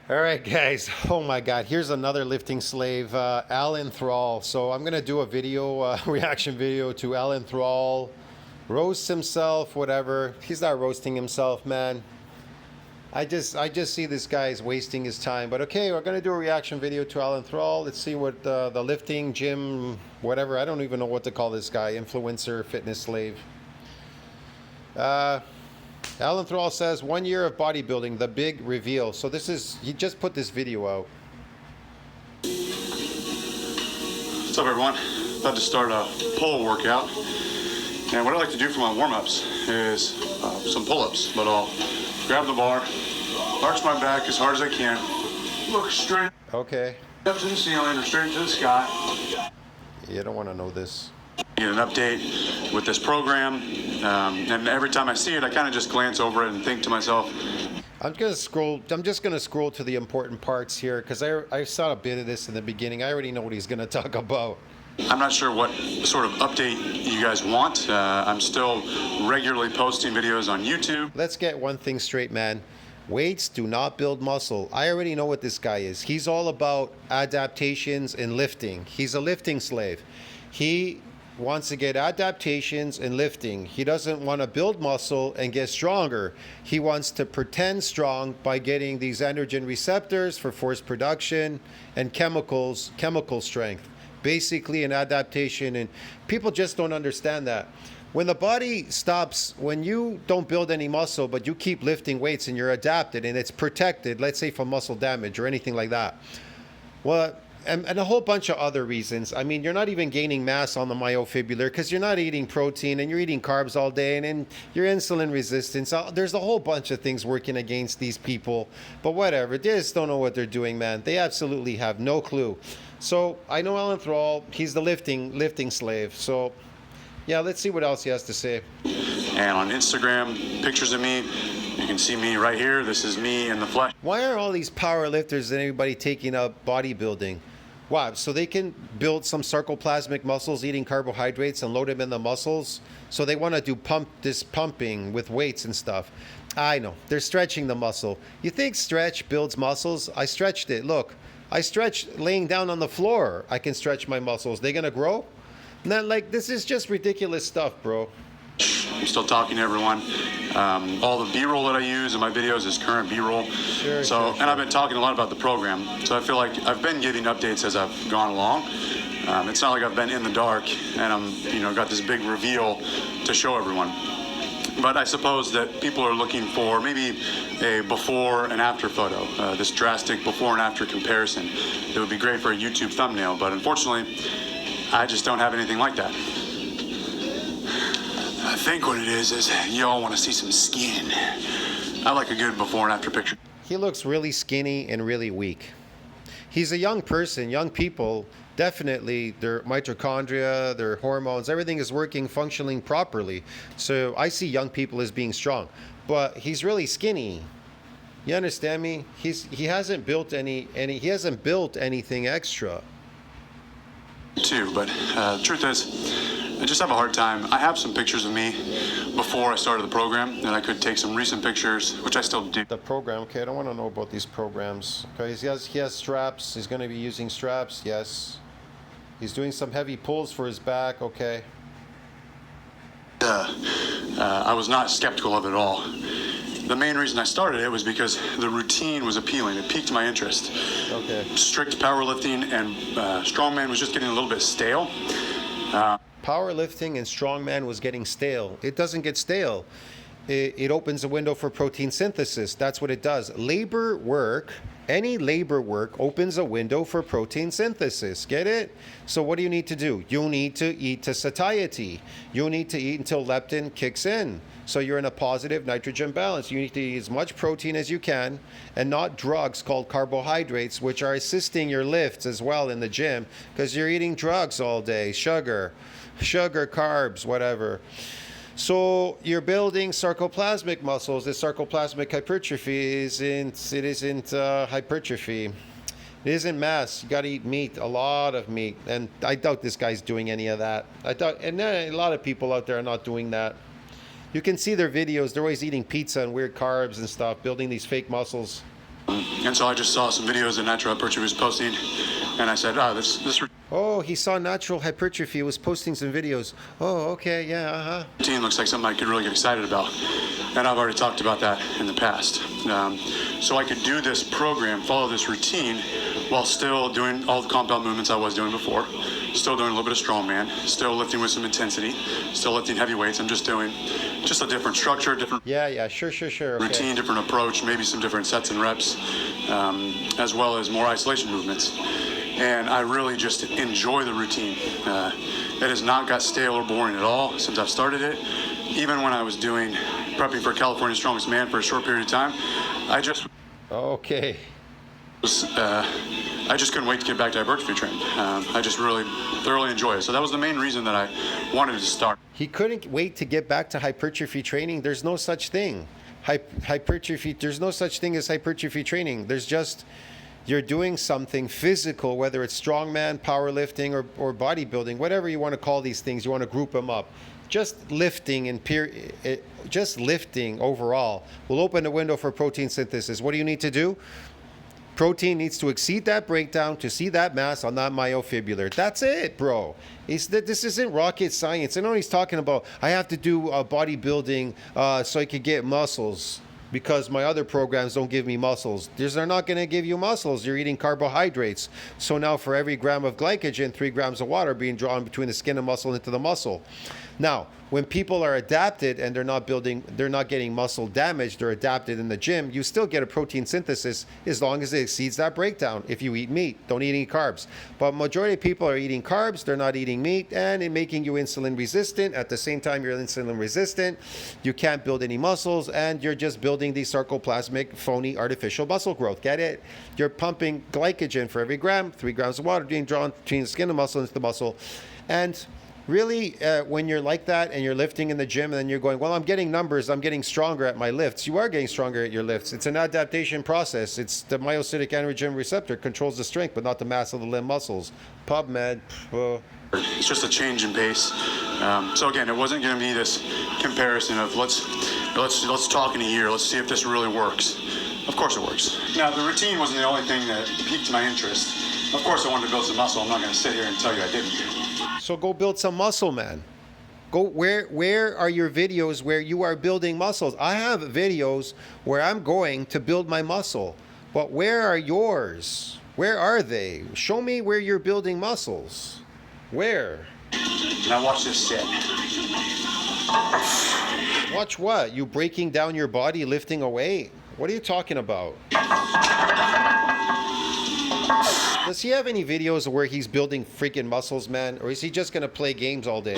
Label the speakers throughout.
Speaker 1: All right, guys. Oh my God. Here's another lifting slave, AlanThrall. So I'm gonna do a video, reaction video to AlanThrall. Roast himself, whatever. He's not roasting himself, man. I just see this guy is wasting his time. But okay, we're gonna do a reaction video to AlanThrall. Let's see what the lifting gym, whatever. I don't even know what to call this guy. Influencer, fitness slave. AlanThrall says 1 year of bodybuilding, the big reveal. So this is, he just put this video out.
Speaker 2: What's up, everyone? About to start a pull workout. And what I like to do for my warm-ups is some pull-ups, but I'll grab the bar, arch my back as hard as I can, look straight up to the ceiling or straight to the sky.
Speaker 1: You don't want to know this.
Speaker 2: Get an update with this program, and every time I see it, I kind of just glance over it and think to myself,
Speaker 1: I'm just gonna scroll to the important parts here because I saw a bit of this in the beginning. I already know what he's gonna talk about.
Speaker 2: I'm not sure what sort of update you guys want. I'm still regularly posting videos on YouTube.
Speaker 1: Let's get one thing straight, man. Weights do not build muscle. I already know what this guy is. He's all about adaptations and lifting. He's a lifting slave. He wants to get adaptations and lifting. He doesn't want to build muscle and get stronger. He wants to pretend strong by getting these androgen receptors for force production and chemical strength. Basically an adaptation, and people just don't understand that. When the body stops, when you don't build any muscle but you keep lifting weights and you're adapted and it's protected, let's say from muscle damage or anything like that, well, and a whole bunch of other reasons. I mean, you're not even gaining mass on the myofibrillar because you're not eating protein and you're eating carbs all day, and then your insulin resistance. There's a whole bunch of things working against these people, but whatever. They just don't know what they're doing, man. They absolutely have no clue. So I know AlanThrall, he's the lifting slave. So yeah, let's see what else he has to say.
Speaker 2: And on Instagram, pictures of me, you can see me right here. This is me in the flesh.
Speaker 1: Why are all these power lifters and everybody taking up bodybuilding? Why? So they can build some sarcoplasmic muscles eating carbohydrates and load them in the muscles? So they want to do pumping with weights and stuff. I know. They're stretching the muscle. You think stretch builds muscles? I stretched it. Look, I stretched laying down on the floor. I can stretch my muscles. They gonna grow? Not like, this is just ridiculous stuff, bro.
Speaker 2: I'm still talking to everyone. All the B-roll that I use in my videos is current B-roll.
Speaker 1: Sure.
Speaker 2: And I've been talking a lot about the program. So I feel like I've been giving updates as I've gone along. It's not like I've been in the dark and I'm, got this big reveal to show everyone. But I suppose that people are looking for maybe a before and after photo, this drastic before and after comparison. It would be great for a YouTube thumbnail, but unfortunately, I just don't have anything like that. I think what it is y'all want to see some skin. I like a good before and after picture.
Speaker 1: He looks really skinny and really weak. He's a young person. Young people, definitely, their mitochondria, their hormones, everything is working, functioning properly. So I see young people as being strong. But he's really skinny. You understand me? He hasn't built he hasn't built anything extra.
Speaker 2: Too, but the truth is, I just have a hard time. I have some pictures of me before I started the program, and I could take some recent pictures, which I still do.
Speaker 1: The program, okay, I don't want to know about these programs. Okay, he has straps. He's going to be using straps, yes. He's doing some heavy pulls for his back, okay.
Speaker 2: I was not skeptical of it at all. The main reason I started it was because the routine was appealing. It piqued my interest.
Speaker 1: Okay.
Speaker 2: Strict powerlifting and strongman was just getting a little bit stale.
Speaker 1: Powerlifting and strongman was getting stale. It doesn't get stale. It opens a window for protein synthesis. That's what it does. Labor work, any labor work opens a window for protein synthesis. Get it? So what do you need to do? You need to eat to satiety. You need to eat until leptin kicks in. So you're in a positive nitrogen balance. You need to eat as much protein as you can and not drugs called carbohydrates, which are assisting your lifts as well in the gym because you're eating drugs all day, sugar, carbs, whatever. So you're building sarcoplasmic muscles. The sarcoplasmic hypertrophy isn't hypertrophy. It isn't mass. You got to eat meat, a lot of meat. And I doubt this guy's doing any of that. And a lot of people out there are not doing that. You can see their videos. They're always eating pizza and weird carbs and stuff, building these fake muscles.
Speaker 2: And so I just saw some videos that Natural Hypertrophy was posting, and I said, this
Speaker 1: Oh, he saw Natural Hypertrophy was posting some videos. Oh, okay, yeah,
Speaker 2: routine looks like something I could really get excited about. And I've already talked about that in the past. So I could do this program, follow this routine, while still doing all the compound movements I was doing before. Still doing a little bit of strongman, still lifting with some intensity, still lifting heavy weights. I'm just doing just a different structure, different
Speaker 1: sure. Okay.
Speaker 2: routine, different approach, maybe some different sets and reps, as well as more isolation movements. And I really just enjoy the routine. It has not got stale or boring at all since I've started it. Even when I was prepping for California's Strongest Man for a short period of time, I just couldn't wait to get back to hypertrophy training. I just really thoroughly enjoy it. So that was the main reason that I wanted to start.
Speaker 1: He couldn't wait to get back to hypertrophy training. There's no such thing. Hypertrophy. There's no such thing as hypertrophy training. There's just you're doing something physical, whether it's strongman, powerlifting, or bodybuilding, whatever you want to call these things. You want to group them up. Just lifting just lifting overall will open a window for protein synthesis. What do you need to do? Protein needs to exceed that breakdown to see that mass on that myofibrillar. That's it, bro. This isn't rocket science. I know he's talking about, I have to do bodybuilding so I could get muscles because my other programs don't give me muscles. They're not going to give you muscles. You're eating carbohydrates. So now for every gram of glycogen, 3 grams of water being drawn between the skin and muscle into the muscle. Now, when people are adapted and they're not getting muscle damage, they're adapted in the gym, you still get a protein synthesis as long as it exceeds that breakdown. If you eat meat, don't eat any carbs. But majority of people are eating carbs, they're not eating meat, and it making you insulin resistant. At the same time, you're insulin resistant, you can't build any muscles, and you're just building the sarcoplasmic, phony, artificial muscle growth. Get it? You're pumping glycogen for every gram, 3 grams of water being drawn between the skin and muscle into the muscle. And really, when you're like that and you're lifting in the gym and then you're going, well, I'm getting numbers, I'm getting stronger at my lifts. You are getting stronger at your lifts. It's an adaptation process. It's the myocytic androgen receptor controls the strength, but not the mass of the limb muscles. PubMed.
Speaker 2: It's just a change in pace. So again, it wasn't going to be this comparison of let's talk in a year. Let's see if this really works. Of course it works. Now, the routine wasn't the only thing that piqued my interest. Of course I wanted to build some muscle. I'm not going to sit here and tell you I didn't.
Speaker 1: So go build some muscle, man. Go where are your videos where you are building muscles? I have videos where I'm going to build my muscle. But where are yours? Where are they? Show me where you're building muscles. Where?
Speaker 2: Now watch this set.
Speaker 1: Watch what? You breaking down your body, lifting a weight? What are you talking about? Does he have any videos where he's building freaking muscles, man? Or is he just going to play games all day?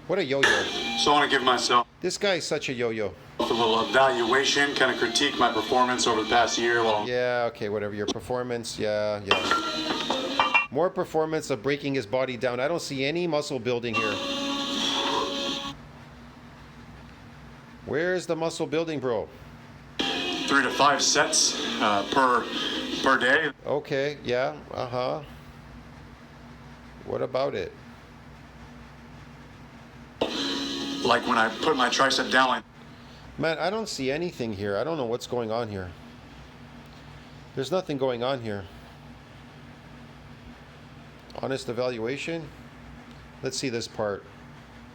Speaker 1: What a yo-yo.
Speaker 2: So I want to give myself
Speaker 1: This guy is such a yo-yo.
Speaker 2: a little evaluation, kind of critique my performance over the past year.
Speaker 1: Yeah, okay, whatever. Your performance, yeah. More performance of breaking his body down. I don't see any muscle building here. Where's the muscle building, bro?
Speaker 2: 3 to 5 sets per day.
Speaker 1: Okay, yeah, What about it?
Speaker 2: Like when I put my tricep down like
Speaker 1: Man, I don't see anything here. I don't know what's going on here. There's nothing going on here. Honest evaluation? Let's see this part.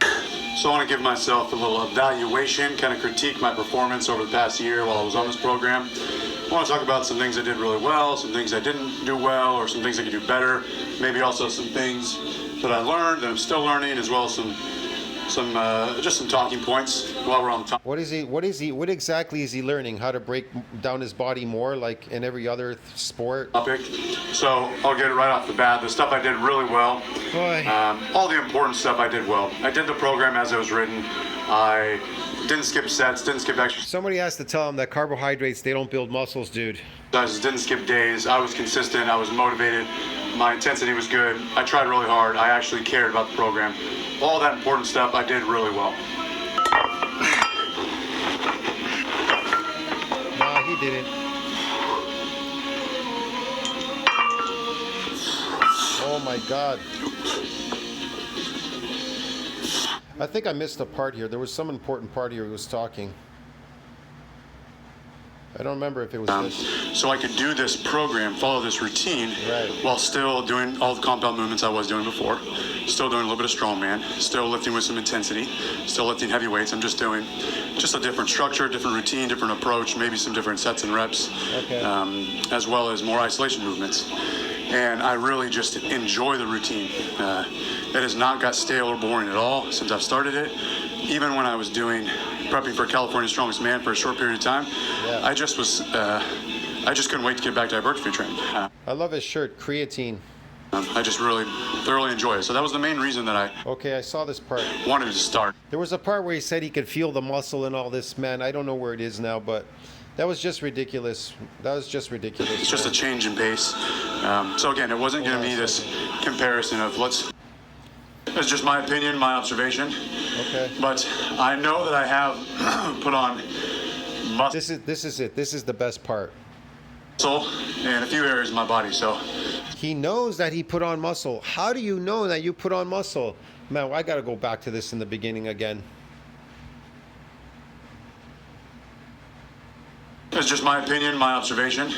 Speaker 2: So I want to give myself a little evaluation, kind of critique my performance over the past year while I was on this program. I want to talk about some things I did really well, some things I didn't do well, or some things I could do better. Maybe also some things that I learned that I'm still learning, as well as just some talking points while we're on the top.
Speaker 1: What exactly is he learning? How to break down his body more, like in every other sport?
Speaker 2: Topic. So I'll get it right off the bat. The stuff I did really well. All the important stuff I did well. I did the program as it was written. I didn't skip sets, didn't skip exercises.
Speaker 1: Somebody has to tell him that carbohydrates, they don't build muscles, dude.
Speaker 2: Didn't skip days. I was consistent. I was motivated. My intensity was good. I tried really hard. I actually cared about the program. All that important stuff I did really well.
Speaker 1: Nah, he didn't. Oh my God. I think I missed a part here. There was some important part here he was talking. I don't remember if it was this.
Speaker 2: So I could do this program, follow this routine,
Speaker 1: Right.
Speaker 2: while still doing all the compound movements I was doing before. Still doing a little bit of strongman, still lifting with some intensity, still lifting heavy weights. I'm just doing just a different structure, different routine, different approach, maybe some different sets and reps,
Speaker 1: Okay.
Speaker 2: as well as more isolation movements. And I really just enjoy the routine. It has not got stale or boring at all since I've started it. Even when I was prepping for California's Strongest Man for a short period of time,
Speaker 1: Yeah.
Speaker 2: I just couldn't wait to get back to hypertrophy training.
Speaker 1: I love his shirt, creatine.
Speaker 2: I just really thoroughly enjoy it. So that was the main reason that I
Speaker 1: Okay, I saw this part.
Speaker 2: wanted to start.
Speaker 1: There was a part where he said he could feel the muscle and all this, man. I don't know where it is now, but that was just ridiculous. That was just ridiculous.
Speaker 2: It's just a
Speaker 1: man.
Speaker 2: change in pace. So again, it wasn't going to be this comparison of it's just my opinion, my observation.
Speaker 1: Okay.
Speaker 2: But I know that I have put on muscle
Speaker 1: This is it. This is the best part.
Speaker 2: in a few areas of my body. So
Speaker 1: He knows that he put on muscle. How do you know that you put on muscle? Man, I got to go back to this in the beginning again.
Speaker 2: it's just my opinion, my observation.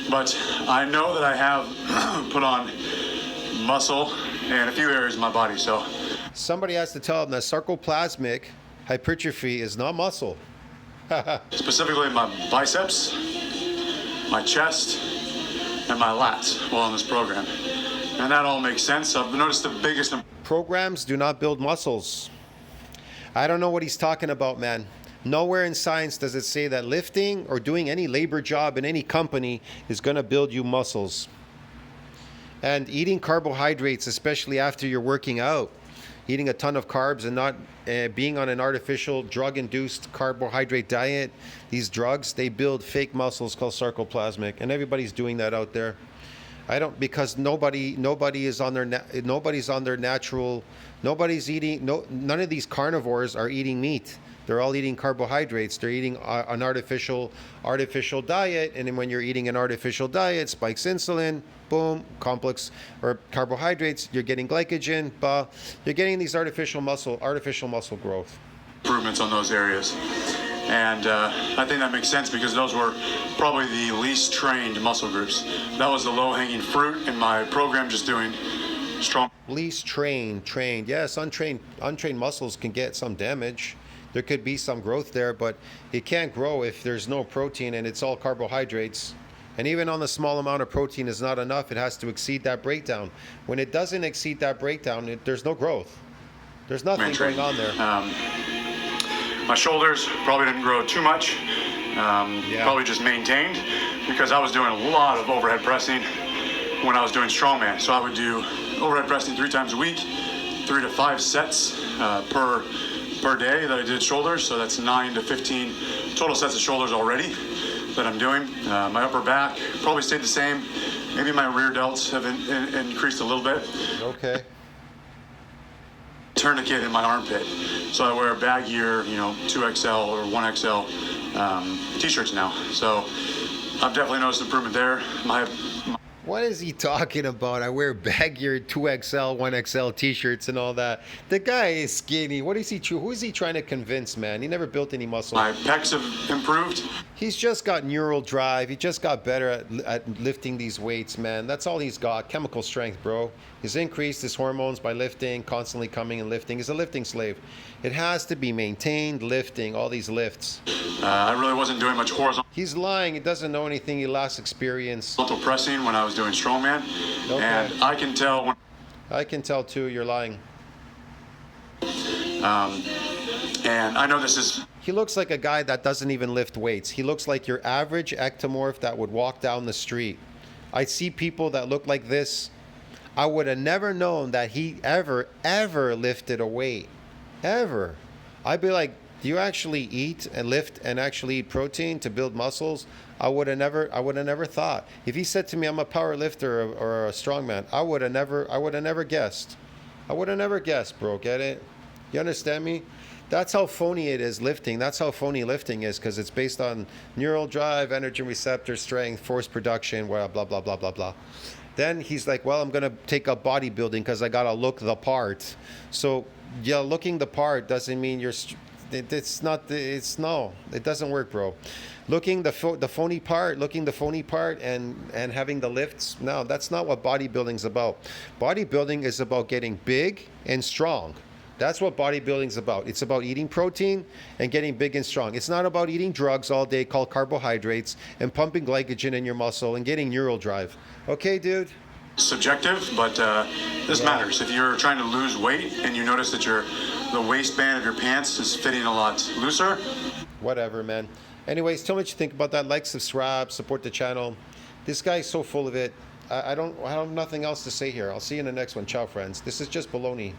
Speaker 2: But I know that I have put on muscle in a few areas of my body. So
Speaker 1: Somebody has to tell him that sarcoplasmic hypertrophy is not muscle.
Speaker 2: specifically my biceps, my chest, and my lats while on this program. And that all makes sense. I've noticed the biggest
Speaker 1: Programs do not build muscles. I don't know what he's talking about, man. Nowhere in science does it say that lifting or doing any labor job in any company is going to build you muscles. And eating carbohydrates, especially after you're working out, eating a ton of carbs and not being on an artificial drug-induced carbohydrate diet, these drugs, they build fake muscles called sarcoplasmic, and everybody's doing that out there. I don't, because nobody is on their nobody's on their natural, nobody's eating, none of these carnivores are eating meat. They're all eating carbohydrates. They're eating an artificial diet, and then when you're eating an artificial diet, spikes insulin, boom, complex or carbohydrates. You're getting glycogen, you're getting these artificial muscle growth.
Speaker 2: improvements on those areas. And I think that makes sense because those were probably the least trained muscle groups. That was the low-hanging fruit in my program, just doing strong.
Speaker 1: Least trained. Yes, untrained muscles can get some damage. There could be some growth there, but it can't grow if there's no protein and it's all carbohydrates. And even on the small amount of protein is not enough. It has to exceed that breakdown. When it doesn't exceed that breakdown, there's no growth. There's nothing going on there.
Speaker 2: My shoulders probably didn't grow too much. Probably just maintained because I was doing a lot of overhead pressing when I was doing strongman. So I would do overhead pressing 3 times a week, 3 to 5 sets per day that I did shoulders. So that's 9 to 15 total sets of shoulders already that I'm doing. My upper back probably stayed the same. Maybe my rear delts have increased a little bit.
Speaker 1: Okay.
Speaker 2: Tourniquet in my armpit. So I wear baggier, 2XL or 1XL t-shirts now. So I've definitely noticed improvement there.
Speaker 1: What is he talking about? I wear baggier 2XL, 1XL t-shirts and all that. The guy is skinny. What is he? Who is he trying to convince, man? He never built any muscle.
Speaker 2: My pecs have improved.
Speaker 1: He's just got neural drive. He just got better at lifting these weights, man. That's all he's got. Chemical strength, bro. He's increased his hormones by lifting, constantly coming and lifting. He's a lifting slave. It has to be maintained lifting, all these lifts.
Speaker 2: I really wasn't doing much horizontal
Speaker 1: He's lying. He doesn't know anything. He lacks experience.
Speaker 2: pressing when I was doing strongman.
Speaker 1: Okay.
Speaker 2: And I can tell when
Speaker 1: I can tell, too, you're lying.
Speaker 2: and I know this is
Speaker 1: He looks like a guy that doesn't even lift weights. He looks like your average ectomorph that would walk down the street. I see people that look like this. I would have never known that he ever lifted a weight. Ever. I'd be like, do you actually eat and lift and actually eat protein to build muscles? I would have never thought. If he said to me, I'm a power lifter or a strongman, I would have never guessed. I would have never guessed, bro. Get it? You understand me? That's how phony it is lifting. That's how phony lifting is, because it's based on neural drive, energy receptor strength, force production, blah, blah, blah, blah, blah, blah. Then he's like, well, I'm going to take up bodybuilding because I got to look the part. So, yeah, looking the part doesn't mean you're it's not. It's no. It doesn't work, bro. Looking the phony part, and having the lifts. No, that's not what bodybuilding's about. Bodybuilding is about getting big and strong. That's what bodybuilding's about. It's about eating protein and getting big and strong. It's not about eating drugs all day called carbohydrates and pumping glycogen in your muscle and getting neural drive. Okay, dude?
Speaker 2: Subjective, but this matters. If you're trying to lose weight and you notice that the waistband of your pants is fitting a lot looser.
Speaker 1: Whatever, man. Anyways, tell me what you think about that. Like, subscribe, support the channel. This guy's so full of it. I have nothing else to say here. I'll see you in the next one. Ciao, friends. This is just baloney.